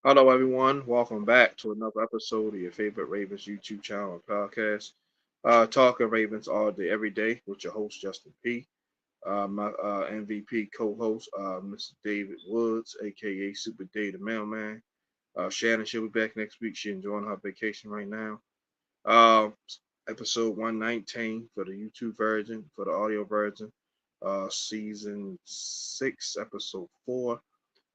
Hello, everyone. Welcome back to another episode of your favorite Ravens YouTube channel and podcast. Talking Ravens all day, every day, with your host, Justin P. My MVP co host, Mr. David Woods, aka SuperDave the Mailman. Shannon, she'll be back next week. She's enjoying her vacation right now. Uh, Episode 119 for the YouTube version, for the audio version. Season 6, episode 4.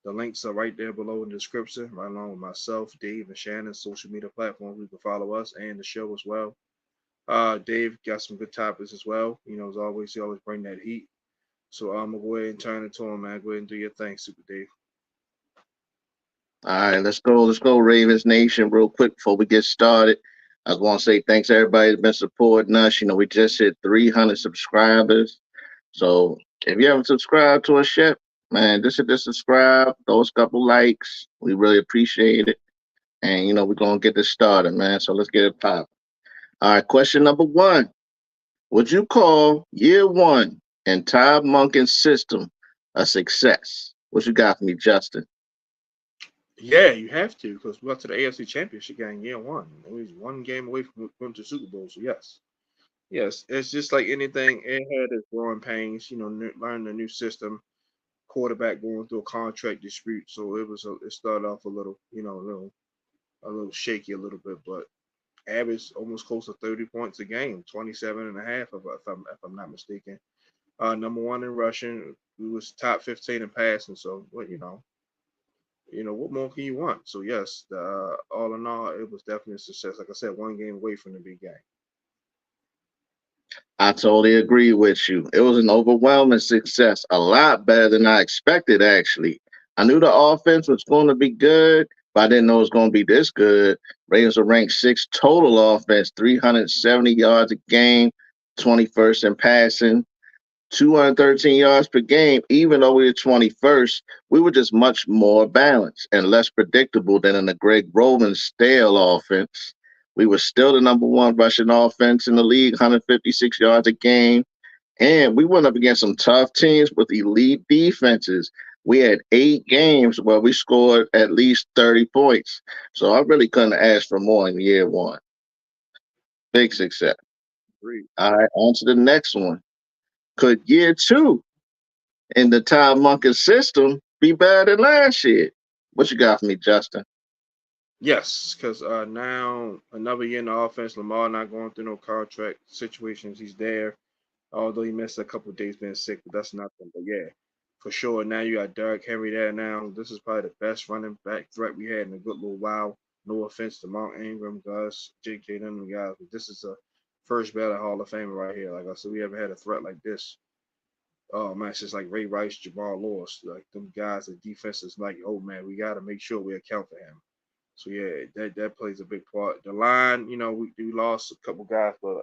The links are right there below in the description, right along with myself, Dave, and Shannon's social media platforms. You can follow us and the show as well. Dave got some good topics as well. As always, he always bring that heat. So I'm gonna go ahead and turn it to him, man. Go ahead and do your thing, Super Dave. All right, let's go. Let's go, Ravens Nation, real quick before we get started. I just want to say thanks to everybody that's been supporting us. We just hit 300 subscribers. So if you haven't subscribed to us yet, man, just hit the subscribe, those couple likes. We really appreciate it. And, we're going to get this started, man. So let's get it popping. All right, question number one. Would you call year one in Todd Monken's system a success? What you got for me, Justin? Yeah, you have to because we got to the AFC Championship game year one. It was one game away from going to the Super Bowl. So yes, yes, it's just like anything. It had its growing pains. Learning a new system, quarterback going through a contract dispute. So it started off a little, a little shaky a little bit, but averaged almost close to 30 points a game, 27 and a half if I'm not mistaken. Number one in rushing, we was top 15 in passing. So what more can you want? So yes, all in all, it was definitely a success. Like I said, one game away from the big game. I totally agree with you. It was an overwhelming success, a lot better than I expected, actually. I knew the offense was going to be good, but I didn't know it was going to be this good. Ravens are ranked sixth total offense, 370 yards a game, 21st in passing, 213 yards per game. Even though we were 21st, we were just much more balanced and less predictable than in the Greg Roman stale offense. We were still the number one rushing offense in the league, 156 yards a game. And we went up against some tough teams with elite defenses. We had 8 games where we scored at least 30 points. So I really couldn't ask for more in year one. Big success. Agreed. All right, on to the next one. Could year two in the Todd Monken system be better than last year? What you got for me, Justin? Yes, because now another year in the offense, Lamar not going through no contract situations. He's there. Although he missed a couple of days being sick, but that's nothing. But yeah, for sure. Now you got Derrick Henry there now. This is probably the best running back threat we had in a good little while. No offense to Mark Ingram, Gus, JK, none of them guys, but this is a first ballot Hall of Famer right here. Like I said, we haven't had a threat like this. Oh man, it's just like Ray Rice, Jamal Lewis, like them guys. The defense is like, oh man, we got to make sure we account for him. So yeah, that plays a big part. The line, we lost a couple guys, but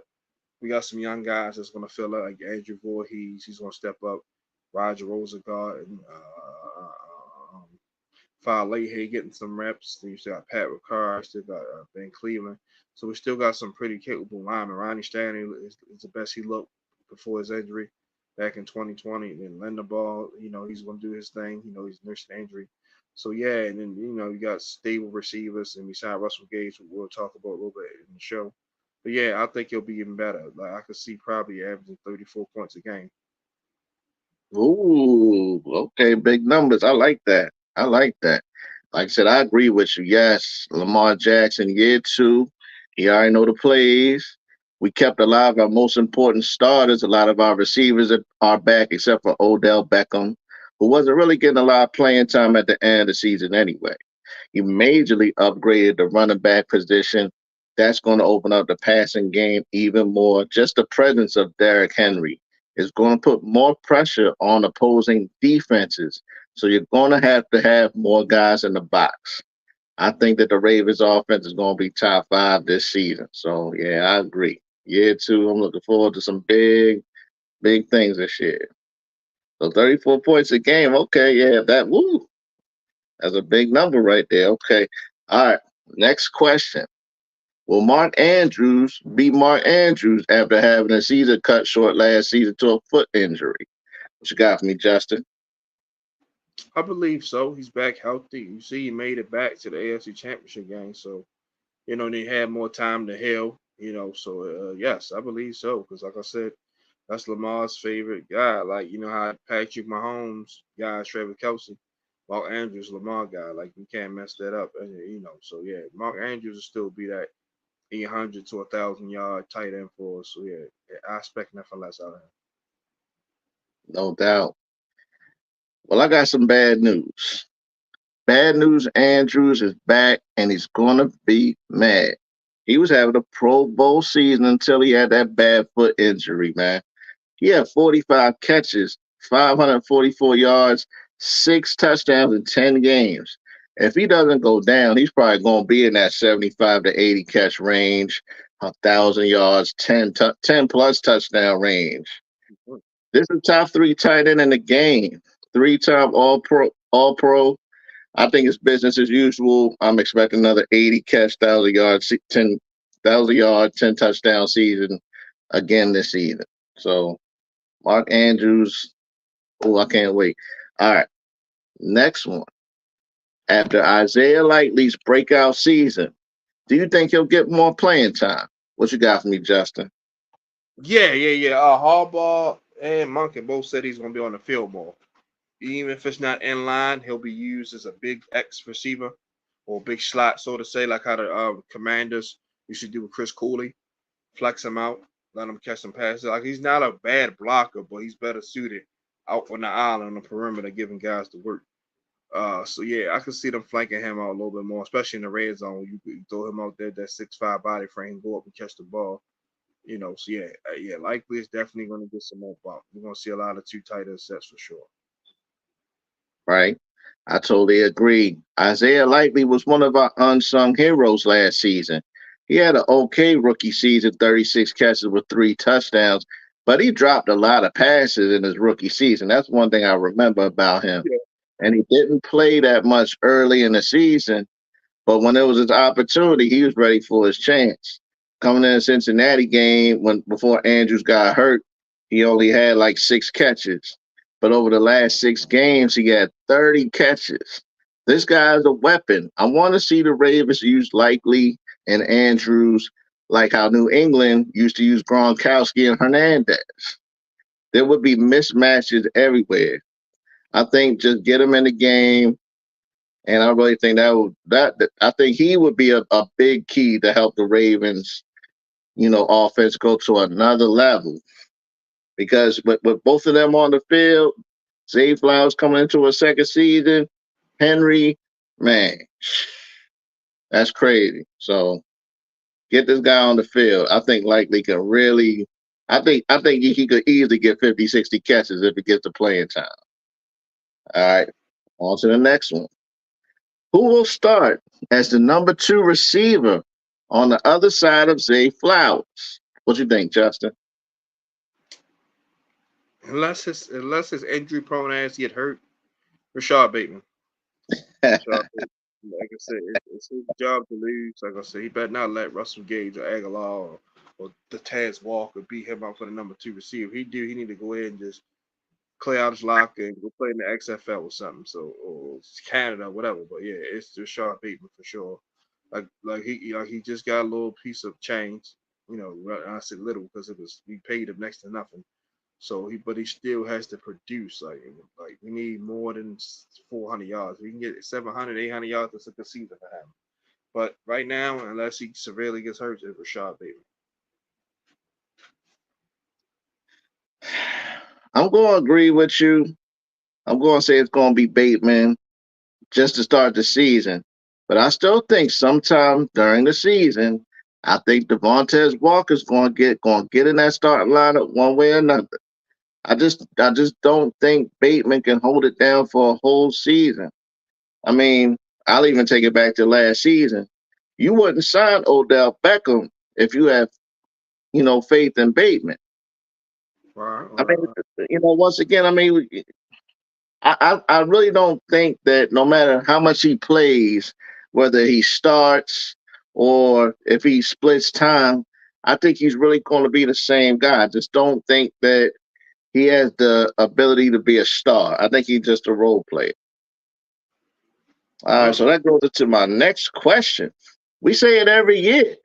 we got some young guys that's going to fill up, like Andrew Voorhees. He's going to step up. Roger Rosengart and Leahy getting some reps. Then you still got Pat Ricard, still got Ben Cleveland. So we still got some pretty capable linemen. Ronnie Stanley is the best he looked before his injury back in 2020. And then Lindenball, he's going to do his thing. He's nursed an injury. So yeah, and then you got stable receivers, and beside Russell Gage, we'll talk about a little bit in the show. But yeah, I think he'll be even better. Like I could see probably averaging 34 points a game. Ooh, okay, big numbers. I like that. I like that. Like I said, I agree with you. Yes, Lamar Jackson, year two. He already know the plays. We kept a lot of our most important starters. A lot of our receivers are back, except for Odell Beckham, who wasn't really getting a lot of playing time at the end of the season anyway. You majorly upgraded the running back position. That's going to open up the passing game even more. Just the presence of Derrick Henry is going to put more pressure on opposing defenses. So you're going to have more guys in the box. I think that the Ravens offense is going to be top five this season. So yeah, I agree. Year two, I'm looking forward to some big things this year. So 34 points a game. Okay, yeah, that's a big number right there. Okay. All right. Next question. Will Mark Andrews be Mark Andrews after having a season cut short last season to a foot injury? What you got for me, Justin? I believe so. He's back healthy. You see, he made it back to the AFC Championship game, so they had more time to heal. So yes, I believe so. Because like I said, that's Lamar's favorite guy. Like how Patrick Mahomes guy, Trevor Kelsey, Mark Andrews, Lamar guy. Like you can't mess that up. And so yeah, Mark Andrews will still be that 800 to 1,000 yard tight end for us. So yeah, I expect nothing less out of him. No doubt. Well, I got some bad news. Bad news, Andrews is back and he's gonna be mad. He was having a Pro Bowl season until he had that bad foot injury, man. He had 45 catches, 544 yards, 6 touchdowns in 10 games. If he doesn't go down, he's probably going to be in that 75 to 80 catch range, 1,000 yards, 10 plus touchdown range. This is top three tight end in the game. Three-time All Pro. I think it's business as usual. I'm expecting another 80 catch, 1,000 yards, 10,000 yard, 10 touchdown season again this season. So Mark Andrews. Oh, I can't wait. All right. Next one. After Isiah Likely's breakout season, do you think he'll get more playing time? What you got for me, Justin? Yeah, yeah, yeah. Harbaugh and Monken both said he's going to be on the field more. Even if it's not in line, he'll be used as a big X receiver or big slot, so to say, like how the Commanders used to do with Chris Cooley, flex him out, let him catch some passes. Like he's not a bad blocker, but he's better suited out on the island on the perimeter, giving guys the work. So yeah, I could see them flanking him out a little bit more, especially in the red zone. You throw him out there, that 6'5" body frame, go up and catch the ball. So yeah, yeah, likely is definitely going to get some more bump. We're going to see a lot of two tight end sets for sure. Right? I totally agree. Isiah Likely was one of our unsung heroes last season. He had an okay rookie season, 36 catches with 3 touchdowns, but he dropped a lot of passes in his rookie season. That's one thing I remember about him. Yeah, And he didn't play that much early in the season. But when it was his opportunity, he was ready for his chance. Coming in the Cincinnati game when before Andrews got hurt, he only had like 6 catches. But over the last 6 games, he had 30 catches. This guy's a weapon. I want to see the Ravens use Likely and Andrews like how New England used to use Gronkowski and Hernandez. There would be mismatches everywhere. I think just get him in the game, and I really think I think he would be a big key to help the Ravens, offense go to another level. Because with both of them on the field, Zay Flowers coming into a second season, Henry, man, that's crazy. So get this guy on the field. I think Likely can really I think he could easily get 50, 60 catches if he gets the playing time. All right. On to the next one. Who will start as the number 2 receiver on the other side of Zay Flowers? What you think, Justin? Unless his injury prone ass get hurt, Rashod Bateman. Rashad Bateman. Like I said, it's his job to lose. Like I said, he better not let Russell Gage or Aguilar or the Taz Walker beat him out for the number 2 receiver. He need to go ahead and just clear out his locker and go play in the XFL or something. So or Canada, whatever. But yeah, it's Rashad Bateman for sure. Like he just got a little piece of change. I said little because we paid him next to nothing. So but he still has to produce. Like we need more than 400 yards. We can get 700, 800 yards. That's a good season for him. But right now, unless he severely gets hurt, it's Rashad Bateman. I'm going to agree with you. I'm going to say it's going to be Bateman just to start the season. But I still think sometime during the season, I think Devontae Walker's going to get in that starting lineup one way or another. I just don't think Bateman can hold it down for a whole season. I mean, I'll even take it back to last season. You wouldn't sign Odell Beckham if you have, faith in Bateman. Right, I right, mean, right. once again, I mean, I really don't think that no matter how much he plays, whether he starts or if he splits time, I think he's really going to be the same guy. I just don't think that he has the ability to be a star. I think he's just a role player. All right, so that goes into my next question. We say it every year.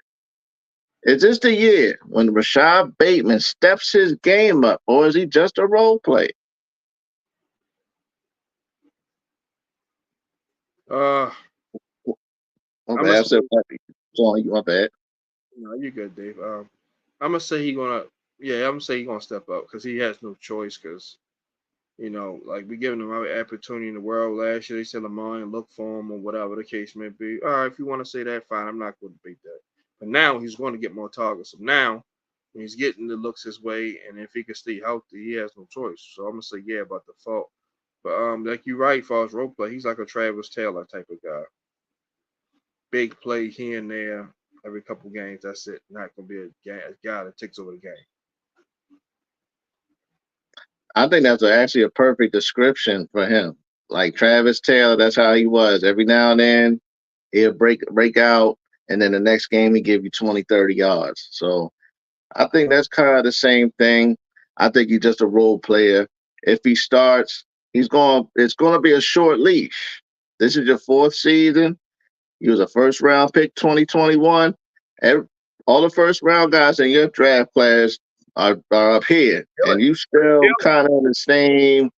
Is this the year when Rashod Bateman steps his game up, or is he just a role player? Uh, My I'm gonna bad. I say, said, sorry, my bad. no, you're good, Dave. I'm gonna say he gonna, yeah, I'm gonna say he gonna step up because he has no choice. Because like we giving him every opportunity in the world. Last year they said Lamar and look for him or whatever the case may be. All right, if you want to say that, fine. I'm not going to debate that. But now he's going to get more targets. So now when he's getting the looks his way, and if he can stay healthy, he has no choice. So I'm gonna say yeah about the fault. But like you're right, as far as role play, he's like a Travis Taylor type of guy. Big play here and there every couple games. That's it. Not gonna be a guy that takes over the game. I think that's actually a perfect description for him. Like Travis Taylor, that's how he was. Every now and then he'll break out, and then the next game he give you 20, 30 yards. So I think that's kind of the same thing. I think he's just a role player. If he starts, it's gonna be a short leash. This is your fourth season. He was a first round pick 2021. Every, all the first round guys in your draft class are up here. And you still kind of in the same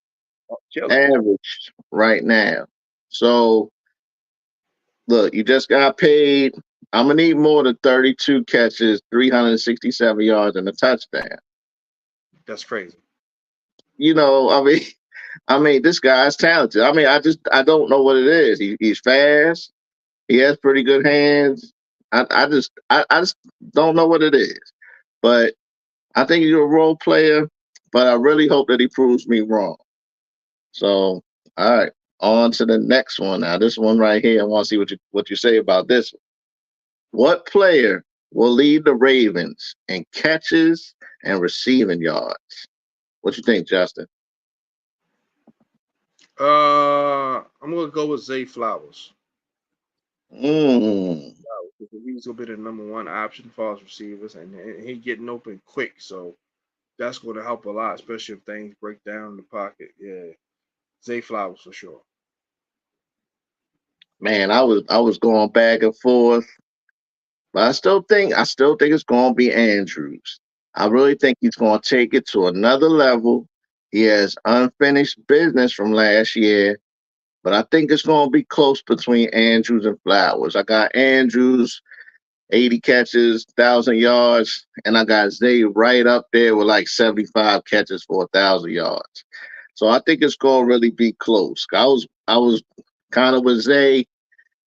Kill it. average right now. So look, you just got paid. I'm gonna need more than 32 catches, 367 yards, and a touchdown. That's crazy. I mean, this guy's talented. I don't know what it is. He's fast. He has pretty good hands. I just don't know what it is. But I think he's a role player. But I really hope that he proves me wrong. So, all right, on to the next one. Now, this one right here, I want to see what you say about this one. What player will lead the Ravens in catches and receiving yards? What you think, Justin? I'm gonna go with Zay Flowers. Mm, He's gonna be the number one option for us receivers, and he getting open quick, so that's going to help a lot, especially if things break down in the pocket. Yeah, Zay Flowers for sure. man, I was going back and forth, but I still think it's going to be Andrews. I really think he's going to take it to another level. He has unfinished business from last year, but I think it's going to be close between Andrews and Flowers. I got Andrews 80 catches, 1,000 yards, and I got Zay right up there with like 75 catches for 1,000 yards. So I think it's going to really be close. I was kind of with Zay,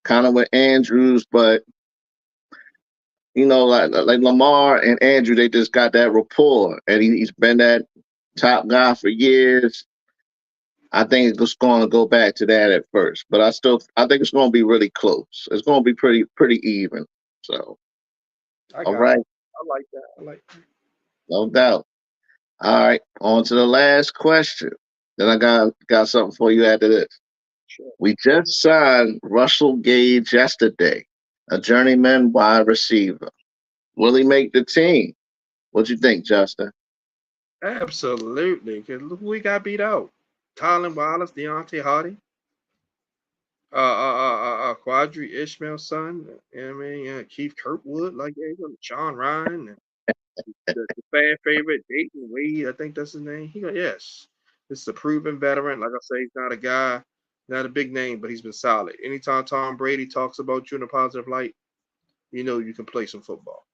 kind of with Andrews, but like Lamar and Andrew, they just got that rapport, and he's been that top guy for years. I think it's just going to go back to that at first, but I think it's going to be really close. It's going to be pretty even. So, I all got it. right, I like that. I like that. no doubt. All right, on to the last question. Then I got something for you after this. Sure. We just signed Russell Gage yesterday, a journeyman wide receiver. Will he make the team? What you think, Justin? Absolutely. Because look who we got beat out. Colin Wallace, Deontay Hardy, Quadri Ishmael's son. You know what I mean? Keith Kirkwood, like Sean Ryan, and the fan favorite Dayton Wade. I think that's his name. Yes, this is a proven veteran. Like I say, he's not a guy, not a big name, but he's been solid. Anytime Tom Brady talks about you in a positive light, you can play some football.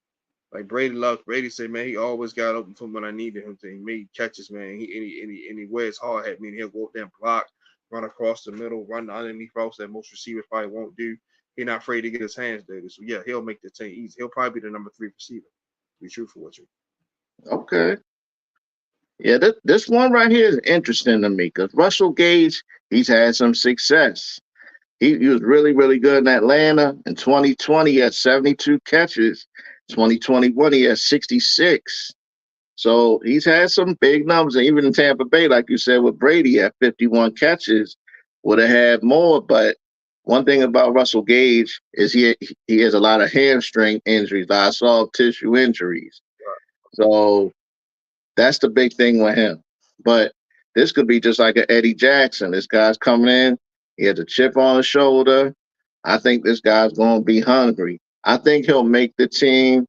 Like Brady said, man, he always got open for when I needed him to. He made catches, man. He wears hard hat, meaning he'll go up there and block, run across the middle, run underneath routes that most receivers probably won't do. He's not afraid to get his hands dirty. So yeah, he'll make the team easy. He'll probably be the number 3 receiver. To be truthful with you. Okay. Yeah, this one right here is interesting to me because Russell Gage, he's had some success. He was really, really good in Atlanta. In 2020, he had 72 catches. 2021, he had 66. So he's had some big numbers. And even in Tampa Bay, like you said, with Brady at 51 catches, would have had more. But one thing about Russell Gage is he has a lot of hamstring injuries, a lot of soft tissue injuries. So that's the big thing with him. But this could be just like an Eddie Jackson. This guy's coming in. He has a chip on his shoulder. I think this guy's going to be hungry. I think he'll make the team.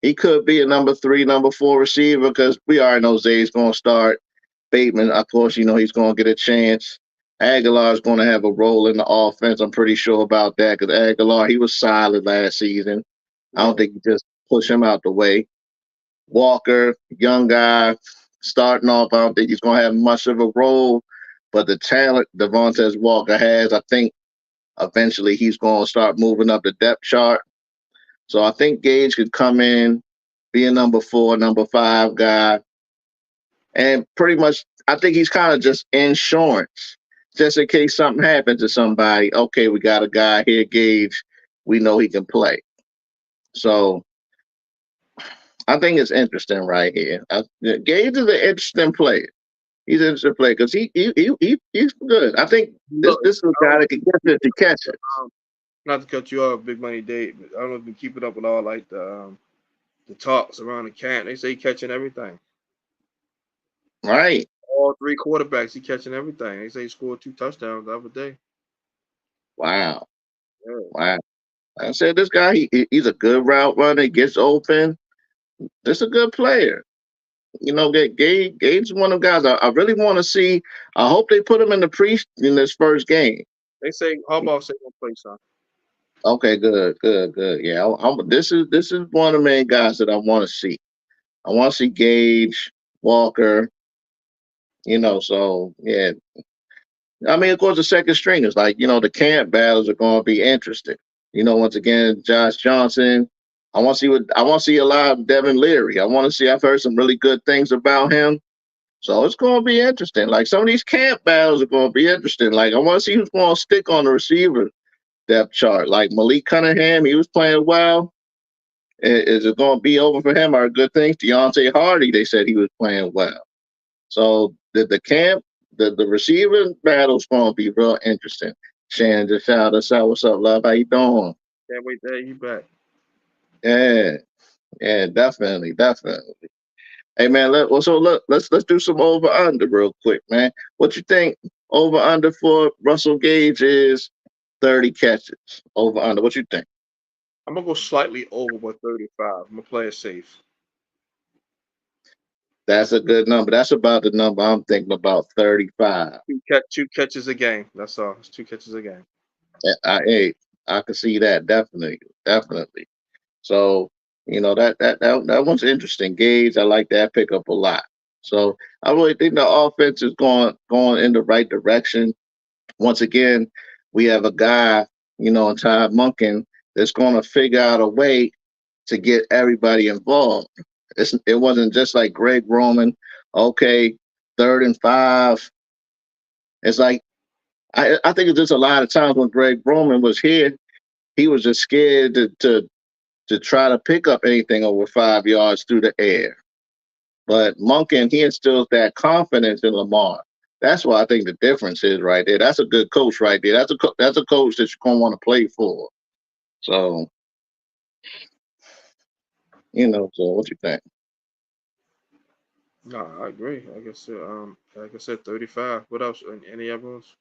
He could be a number 3, number 4 receiver because we already know Zay's going to start. Bateman, of course, he's going to get a chance. Aguilar's going to have a role in the offense. I'm pretty sure about that because Aguilar, he was solid last season. I don't Yeah. think you just push him out the way. Walker, young guy, starting off, I don't think he's going to have much of a role. But the talent Devontae Walker has, I think eventually he's going to start moving up the depth chart. So I think Gage could come in, be a number 4, number 5 guy, and pretty much I think he's kind of just insurance, just in case something happens to somebody. Okay, we got a guy here, Gage. We know he can play. So I think it's interesting right here. Gage is an interesting player. He's an interesting player because he's good. I think this Look, this is a I guy don't that can get it to catch it. um, not to cut you off, Big Money Dave. But I don't know if you keep it up with all like the talks around the camp. They say he catching everything. Right. All three quarterbacks, he catching everything. They say he scored 2 touchdowns the other day. Wow. Yeah. Wow. Like I said, this guy, he's a good route runner. He gets open. This is a good player. Gage is one of the guys I really want to see. I hope they put him in the in this first game. They say Harbaugh say gonna play, son. Okay, good, good, good. Yeah, this is one of the main guys that I want to see. I want to see Gage, Walker. So yeah. I mean, of course, the second string is like the camp battles are going to be interesting. Once again, Josh Johnson. I want to see a lot of Devin Leary. I want to see. I've heard some really good things about him. So it's going to be interesting. Like some of these camp battles are going to be interesting. Like I want to see who's going to stick on the receiver depth chart. Like Malik Cunningham, he was playing well. Is it going to be over for him? Are good things? Deontay Hardy, they said he was playing well. So the camp, the receiver battle is going to be real interesting. Shannon just shout us out. What's up, love? How you doing? Can't wait to have you back. Yeah, yeah, definitely, definitely. Hey man, let's do some over under real quick, man. What you think over under for Russell Gage is 30 catches. Over under. What you think? I'm gonna go slightly over with 35. I'm gonna play it safe. That's a good number. That's about the number I'm thinking about, 35. Two catches a game. That's all. It's 2 catches a game. Hey, I can see that definitely, definitely. So, that one's interesting. Gage, I like that pickup a lot. So I really think the offense is going in the right direction. Once again, we have a guy, in Todd Monkan that's going to figure out a way to get everybody involved. It wasn't just like Greg Roman, okay, 3rd and 5. It's like I think it's just a lot of times when Greg Roman was here, he was just scared to try to pick up anything over 5 yards through the air. But Monken, he instills that confidence in Lamar. That's what I think the difference is right there. That's a good coach right there. That's a coach that you're gonna want to play for. So so what you think? No, I agree. Like I said, 35. What else? Any other ones?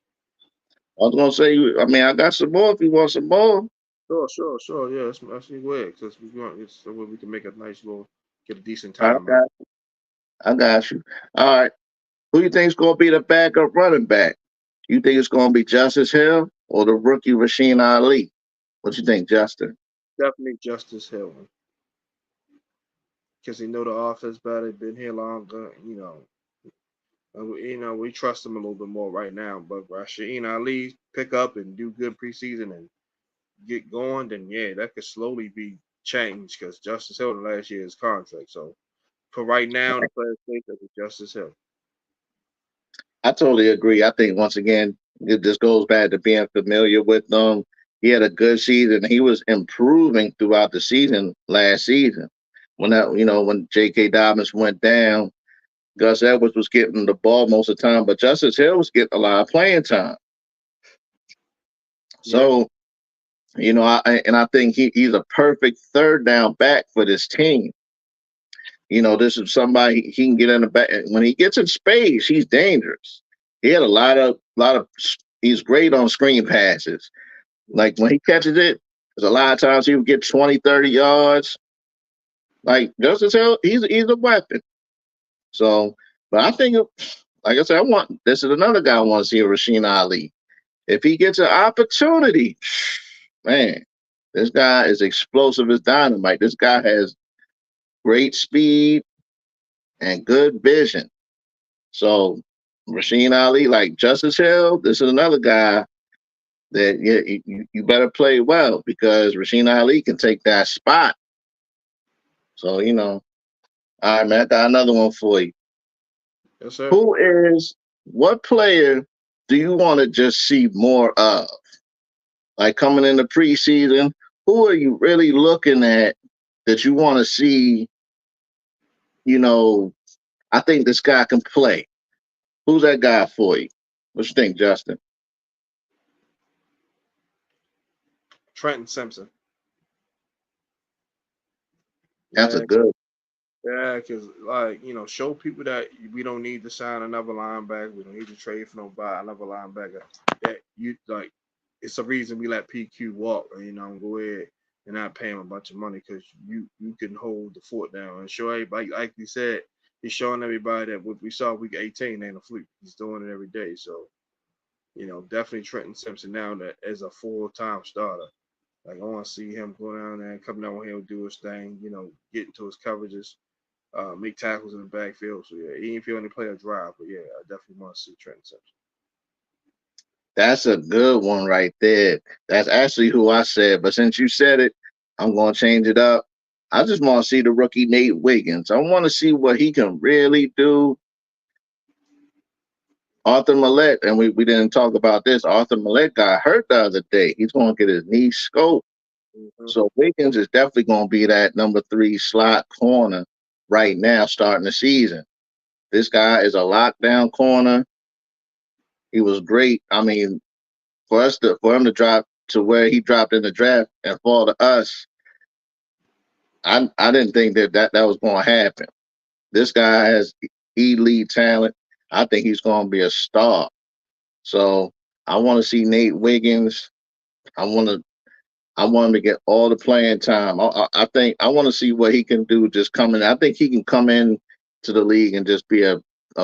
I was gonna say, I mean, I got some more if you want some more. Sure. Yeah, let's see where because we want it's so we can make a nice little get a decent I time out. got, I got you. All right, who you think's gonna be the backup running back? You think it's gonna be Justice Hill or the rookie Rasheen Ali? What you think, Justin? Definitely Justice Hill because he know the offense better. Been here longer. We trust him a little bit more right now. But Rasheen Ali pick up and do good preseason and get going, then yeah, that could slowly be changed because Justice Hill in last year's contract. So for right now, the players think that it's Justice Hill. I totally agree. I think once again, it just goes back to being familiar with them. He had a good season. He was improving throughout the season last season. When J.K. Dobbins went down, Gus Edwards was getting the ball most of the time, but Justice Hill was getting a lot of playing time. Yeah, So, I think he's a perfect third down back for this team. This is somebody he can get in the back. When he gets in space, he's dangerous. He had a lot of he's great on screen passes. Yeah. Like when he catches it, there's a lot of times he would get 20, 30 yards. Like Justice Hill, he's a weapon. So, but I think, like I said, this is another guy I want to see, Rasheen Ali. If he gets an opportunity, man, this guy is explosive as dynamite. This guy has great speed and good vision. So, Rasheen Ali, like Justice Hill, this is another guy that you better play well because Rasheen Ali can take that spot. So, all right, man, I got another one for you. Yes, sir. What player do you want to just see more of? Like coming in the preseason, who are you really looking at that you want to see? You know, I think this guy can play. Who's that guy for you? What you think, Justin? Trenton Simpson. That's a Yeah, good. yeah, because like show people that we don't need to sign another linebacker. We don't need to trade for another linebacker. That you like, it's a reason we let PQ walk. Go ahead and not pay him a bunch of money because you can hold the fort down and show everybody. Like we said, he's showing everybody that what we saw week 18 ain't a fluke. He's doing it every day. So definitely Trenton Simpson now that as a full-time starter. Like I want to see him go down there and come down here and do his thing. Get into his coverages, make tackles in the backfield. So yeah, even if he only play a drive, but yeah, I definitely want to see Trenton Simpson. That's a good one right there. That's actually who I said. But since you said it, I'm going to change it up. I just want to see the rookie Nate Wiggins. I want to see what he can really do. Arthur Millette, and we didn't talk about this. Arthur Millette got hurt the other day. He's going to get his knee scoped. Mm-hmm. So Wiggins is definitely going to be that number 3 slot corner right now, starting the season. This guy is a lockdown corner. He was great. I mean, for him to drop to where he dropped in the draft and fall to us, I didn't think that was going to happen. This guy has elite talent. I think he's going to be a star. So I want to see Nate Wiggins. I want to I want him to get all the playing time. I think I want to see what he can do just coming. I think he can come in to the league and just be a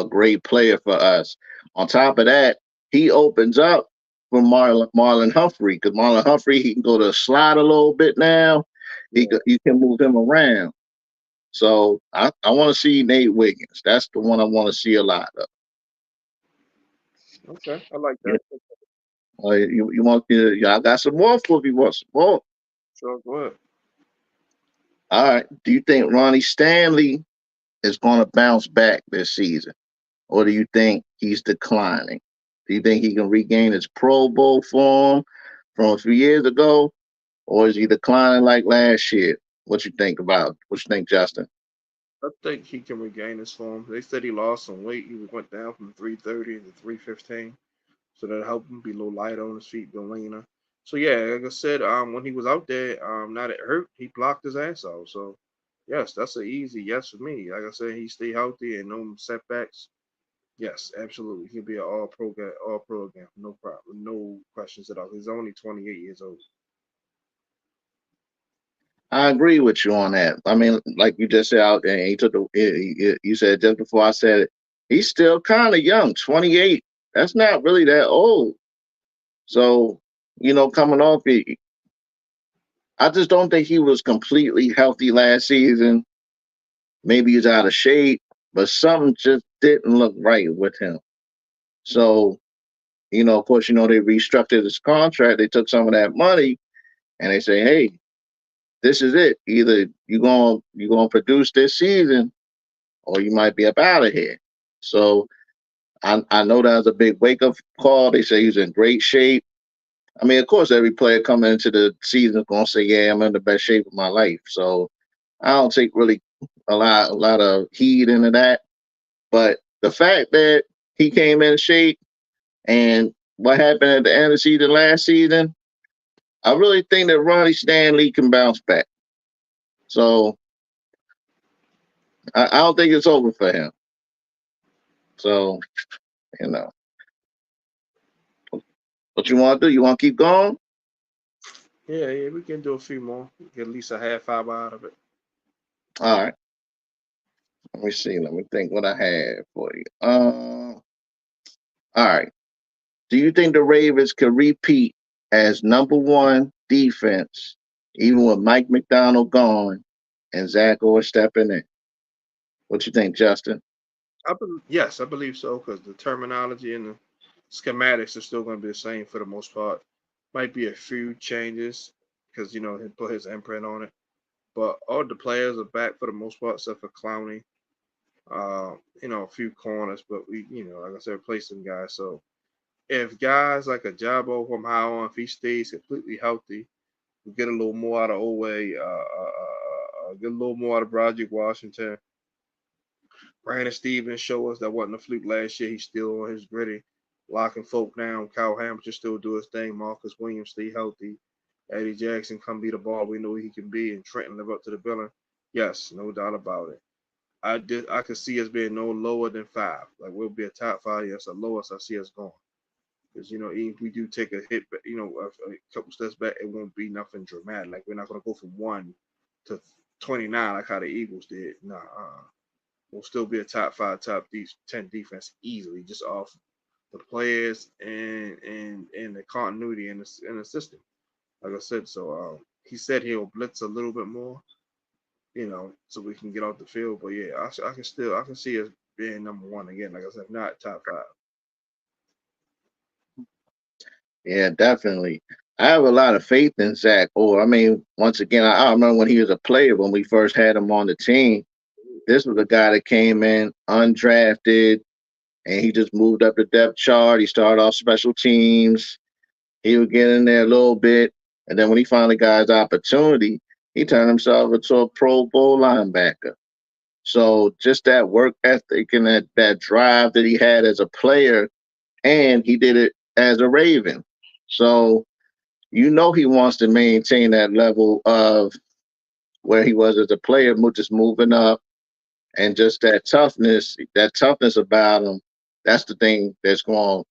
great player for us. On top of that, he opens up for Marlon Humphrey because Marlon Humphrey, he can go to slide a little bit now. Yeah. You can move him around. So I want to see Nate Wiggins. That's the one I want to see a lot of. Okay, I like Yeah. that. You want I got some more for if you want some more. Sure, go ahead. All right. Do you think Ronnie Stanley is going to bounce back this season, or do you think he's declining? Do you think he can regain his Pro Bowl form from a few years ago, or is he declining like last year? What you think about? What you think, Justin? I think he can regain his form. They said he lost some weight. He went down from 330 to 315. So that helped him be a little lighter on his feet, be leaner. So yeah, like I said, when he was out there, not it hurt, he blocked his ass off. So yes, that's an easy yes for me. Like I said, he stay healthy and no setbacks. Yes, absolutely. He'll be an all pro again. No problem. No questions at all. He's only 28 years old. I agree with you on that. I mean, like you just said out there, he took you said just before I said it, he's still kind of young, 28. That's not really that old. So, coming off it, I just don't think he was completely healthy last season. Maybe he's out of shape, but something just didn't look right with him. So, of course, they restructured his contract. They took some of that money and they say, hey, this is it. Either you're gonna produce this season or you might be up out of here. So I know that was a big wake up call. They say he's in great shape. I mean, of course, every player coming into the season is gonna say, "Yeah, I'm in the best shape of my life." So I don't take really a lot of heed into that. But the fact that he came in shape and what happened at the end of the season last season, I really think that Ronnie Stanley can bounce back. So I don't think it's over for him. So you know, What you want to do? You want to keep going? Yeah, yeah, we can do a few more. Get at least a half hour out of it. All right. Let me see. Let me think what I have for you. All right. Do you think the Ravens could repeat as number one defense, even with Mike McDonald gone and Zach Orr stepping in? What you think, Justin? Yes, I believe so because the terminology and the schematics are still going to be the same for the most part. Might be a few changes because he put his imprint on it, but all the players are back for the most part, except for Clowney. A few corners, but like I said, replace some guys. So if guys like a Jabo from Howard, if he stays completely healthy, we get a little more out of Oway, get a little more out of Broderick Washington. Brandon Stevens show us that wasn't a fluke last year. He's still on his gritty, locking folk down. Kyle Hamilton still do his thing. Marcus Williams stay healthy. Eddie Jackson come be the ball we know he can be, and Trenton live up to the billing. Yes, no doubt about it. I could see us being no lower than 5. Like we'll be a top 5. Yes, the lowest I see us going. Because even if we do take a hit, a couple steps back, it won't be nothing dramatic. Like we're not gonna go from 1 to 29 like how the Eagles did. Nah, we'll still be a top 5, top 10 defense easily, just off the players and the continuity in the system. Like I said, so he said he'll blitz a little bit more, so we can get off the field. But yeah, I can see us being number one again. Like I said, not top 5. Yeah, definitely. I have a lot of faith in Zach Orr. I mean, once again, I remember when he was a player when we first had him on the team. This was a guy that came in undrafted and he just moved up the depth chart. He started off special teams. He would get in there a little bit. And then when he finally got his opportunity, he turned himself into a Pro Bowl linebacker. So just that work ethic and that drive that he had as a player, and he did it as a Raven. So he wants to maintain that level of where he was as a player, just moving up and just that toughness about him. That's the thing that's going,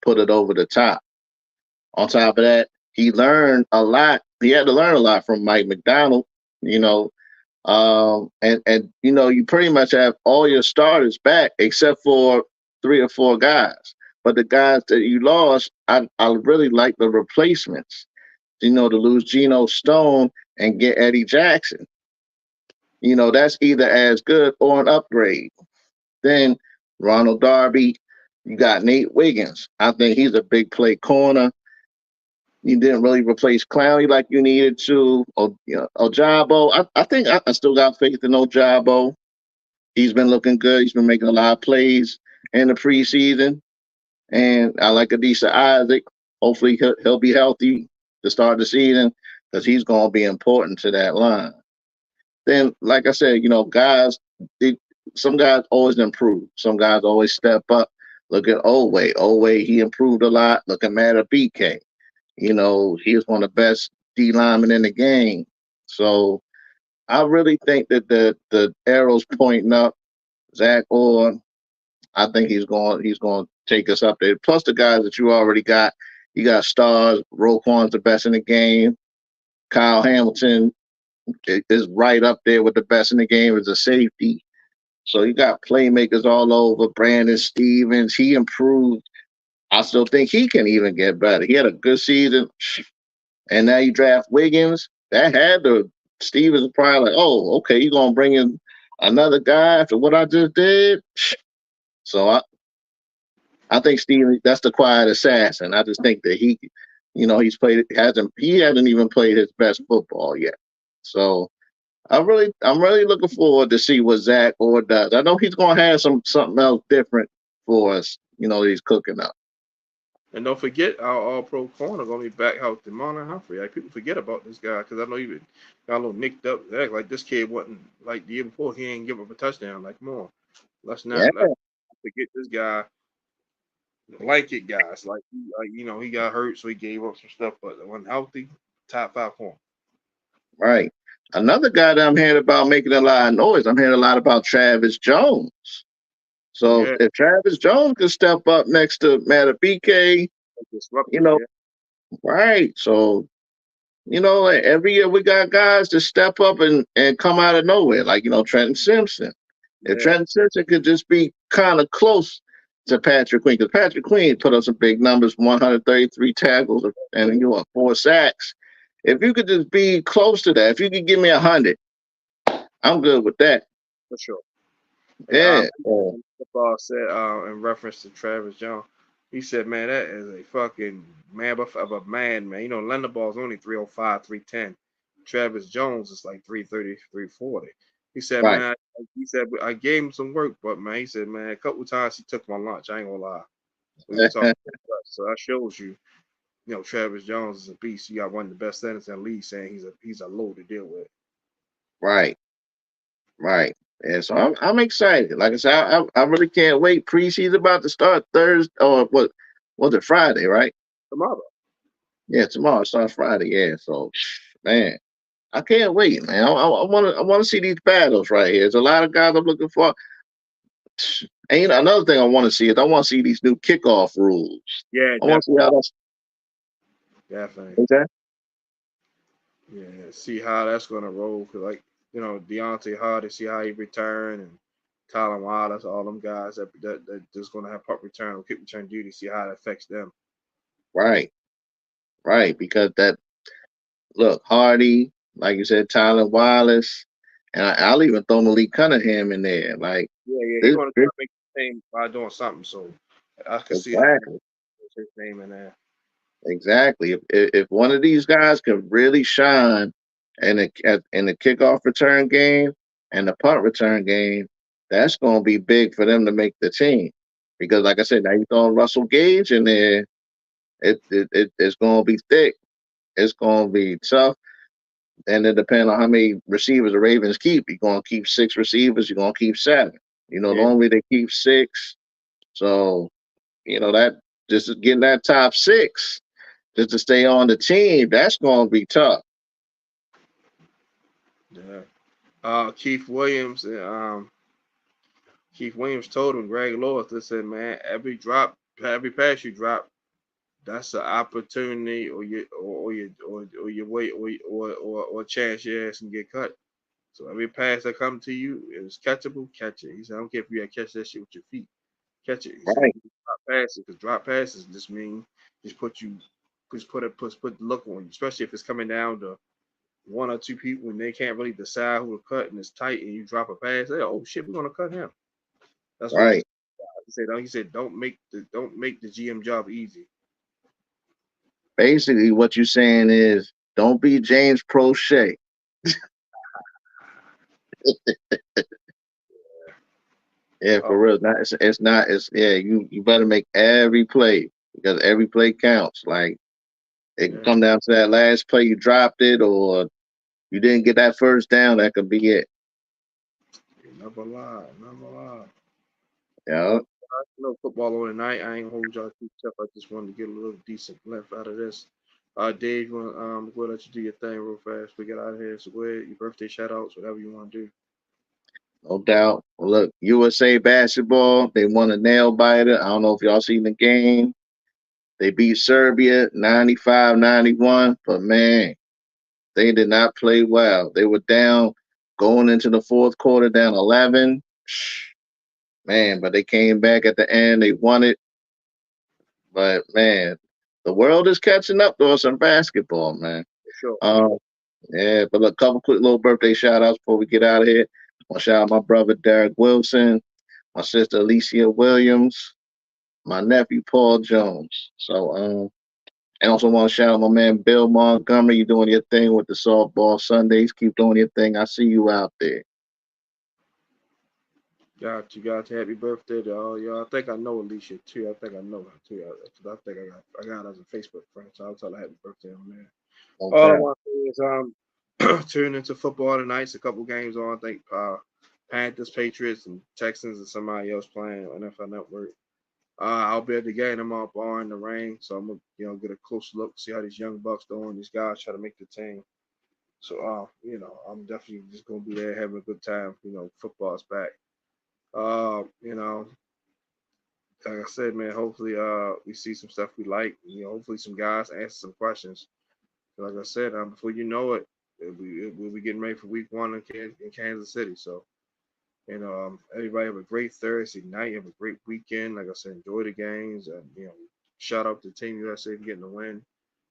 put it over the top. On top of that, he learned a lot. He had to learn a lot from Mike McDonald, you know, and you pretty much have all your starters back except for 3 or 4 guys. But the guys that you lost, I really like the replacements. To lose Geno Stone and get Eddie Jackson. That's either as good or an upgrade. Then Ronald Darby, you got Nate Wiggins. I think he's a big play corner. You didn't really replace Clowney like you needed to. Or Ojabo. I think I still got faith in Ojabo. He's been looking good. He's been making a lot of plays in the preseason. And I like Adisa Isaac. Hopefully he'll be healthy to start the season because he's going to be important to that line. Then, like I said, guys, some guys always improve. Some guys always step up. Look at Oway. Oway, he improved a lot. Look at Matter BK. He was one of the best D linemen in the game. So I really think that the arrow's pointing up. Zach Orr, I think he's going to take us up there. Plus the guys that you already got. You got stars. Roquan's the best in the game. Kyle Hamilton is right up there with the best in the game as a safety. So you got playmakers all over. Brandon Stevens, he improved. I still think he can even get better. He had a good season. And now you draft Wiggins. That had to Stevens is probably like, oh, okay, you're gonna bring in another guy after what I just did. So I think Steven, that's the quiet assassin. I just think that he hasn't even played his best football yet. So I'm really looking forward to see what Zach Orr does. I know he's gonna have something else different for us. He's cooking up. And don't forget our All Pro corner gonna be back out to Demond Humphrey. Like people forget about this guy because I know he got a little nicked up. Act like this kid wasn't like the year before. He ain't give up a touchdown. Like, come on, Yeah, let's forget this guy. Like it, guys. Like, he got hurt, so he gave up some stuff. But when healthy, top 5 corner. right. Another guy that I'm hearing about making a lot of noise. I'm hearing a lot about Travis Jones. So Yeah, if Travis Jones can step up next to Matt BK, You Disruptors, know, yeah. right? So like, every year we got guys to step up and come out of nowhere, like Trenton Simpson. If Yeah, Trenton Simpson could just be kind of close to Patrick Queen, because Patrick Queen put up some big numbers, 133 tackles and yeah, 4 sacks. If you could just be close to that, if you could give me 100, I'm good with that. for sure. And Yeah. football said in reference to Travis Jones, he said, man, that is a fucking mammoth of a man. You know, Linderball's only 305, 310. Travis Jones is like 330, 340. He said, Right. man, he said, I gave him some work, but man, he said, man, a couple times he took my lunch. I ain't gonna lie. We was talking about that. So that shows you, Travis Jones is a beast. You got one of the best centers in the league saying he's a load to deal with. Right. Right. And so I'm excited. Like I said, I really can't wait. Preseason about to start Thursday, or what was it, Friday, right? Tomorrow. Yeah, tomorrow starts Friday. Yeah. So man, I can't wait, man. I wanna see these battles right here. There's a lot of guys I'm looking for. And another thing I want to see is I want to see these new kickoff rules. Yeah, I want to see how that's definitely. okay. Yeah, see how that's gonna roll. Cause like Deontay Hardy, see how he return, and Colin Wallace, all them guys that just gonna have punt return or kick return duty. See how it affects them. Right, right. Because that look, Hardy, like you said, Tyler Wallace, and I'll even throw Malik Cunningham in there. Like Yeah, yeah, he this, gonna try this to make the team by doing something. So I can see how he exactly. puts his name in there. Exactly. If one of these guys can really shine in the kickoff return game and the punt return game, that's going to be big for them to make the team. Because, like I said, now you throw Russell Gage in there, it's going to be thick. It's going to be tough, and it depends on how many receivers the Ravens keep. You're going to keep 6 receivers. You're going to keep 7. Yeah, Normally they keep 6. So that just getting that top 6 just to stay on the team, that's going to be tough. yeah. Keith Williams, Keith Williams told him Greg Lewis. They said, man, every pass you drop, that's an opportunity, or your way, or chance your ass can get cut. So every pass that come to you is catchable, catch it. He said, I don't care if you got to catch that shit with your feet, catch it. He said, Right, drop passes, because drop passes just mean put the look on you, especially if it's coming down to one or two people and they can't really decide who to cut and it's tight and you drop a pass. They oh shit, we're gonna cut him. That's what right. he said. He said, don't make the GM job easy. Basically, what you're saying is don't be James Prochet. Yeah, Oh for real. It's not. It's yeah. You better make every play because every play counts. Like it can yeah, come down to that last play you dropped it or you didn't get that first down. That could be it. never lie, never lie. Yeah. Football on tonight. I ain't hold y'all too tough. I just wanted to get a little decent length out of this. Dave, you want go let you do your thing real fast. We get out of here. So go ahead, your birthday shout outs, whatever you want to do. No doubt. Well, look, USA basketball. They won a nail biter. I don't know if y'all seen the game. They beat Serbia 95-91. But man, they did not play well. They were down going into the fourth quarter, down 11. Man, but they came back at the end. They won it. But man, the world is catching up to us in basketball, man. For sure. Um, yeah, but look, couple quick little birthday shout outs before we get out of here. I want to shout out my brother Derek Wilson, my sister Alicia Williams, my nephew Paul Jones. So and also want to shout out my man Bill Montgomery. You doing your thing with the softball Sundays. Keep doing your thing. I see you out there. Got you. Happy birthday to all y'all. I think I know Alicia too. I think I know her too. I think I got her as a Facebook friend, so I'll tell her happy birthday on there. No All I doubt. want to say is tune into football tonight. It's a couple games on. I think Panthers, Patriots, and Texans, and somebody else playing on NFL Network. I'll be at the game. I'm out bar in the rain, so I'm gonna get a close look, see how these young bucks doing. These guys try to make the team. So I'm definitely just gonna be there having a good time. Football's back. Uh, you know, like I said, man, hopefully we see some stuff we like. Hopefully some guys answer some questions. Like I said, before you know it, we'll be getting ready for week one in Kansas City. So, everybody have a great Thursday night. Have a great weekend. Like I said, enjoy the games. And, shout out to Team USA for getting the win.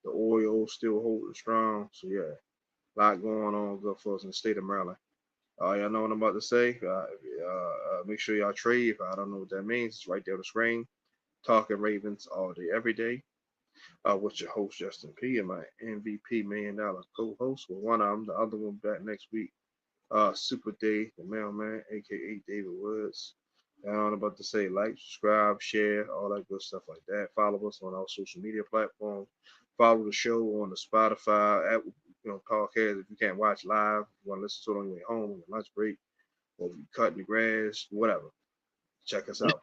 The Orioles still holding strong. So, yeah, a lot going on good for us in the state of Maryland. Y'all know what I'm about to say. Make sure y'all trade. If I don't know what that means, it's right there on the screen. Talking Ravens all day, every day. With your host, Justin P., and my MVP $1 million co-host. Well, one of them, the other one back next week. SuperDave the Mailman, aka David Woods. And I'm about to say like, subscribe, share, all that good stuff like that. Follow us on our social media platforms. Follow the show on the Spotify app, podcast. If you can't watch live, if you want to listen to it on your way home, on your lunch break, or if you're cutting the grass, whatever. Check us out.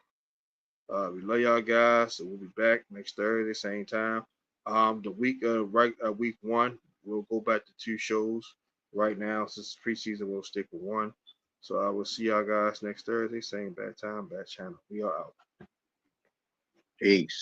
We love y'all guys. So we'll be back next Thursday, same time. The week one, we'll go back to two shows. Right now, since preseason, we'll stick with one. So I will see y'all guys next Thursday, same bad time, bad channel. We are out. Peace.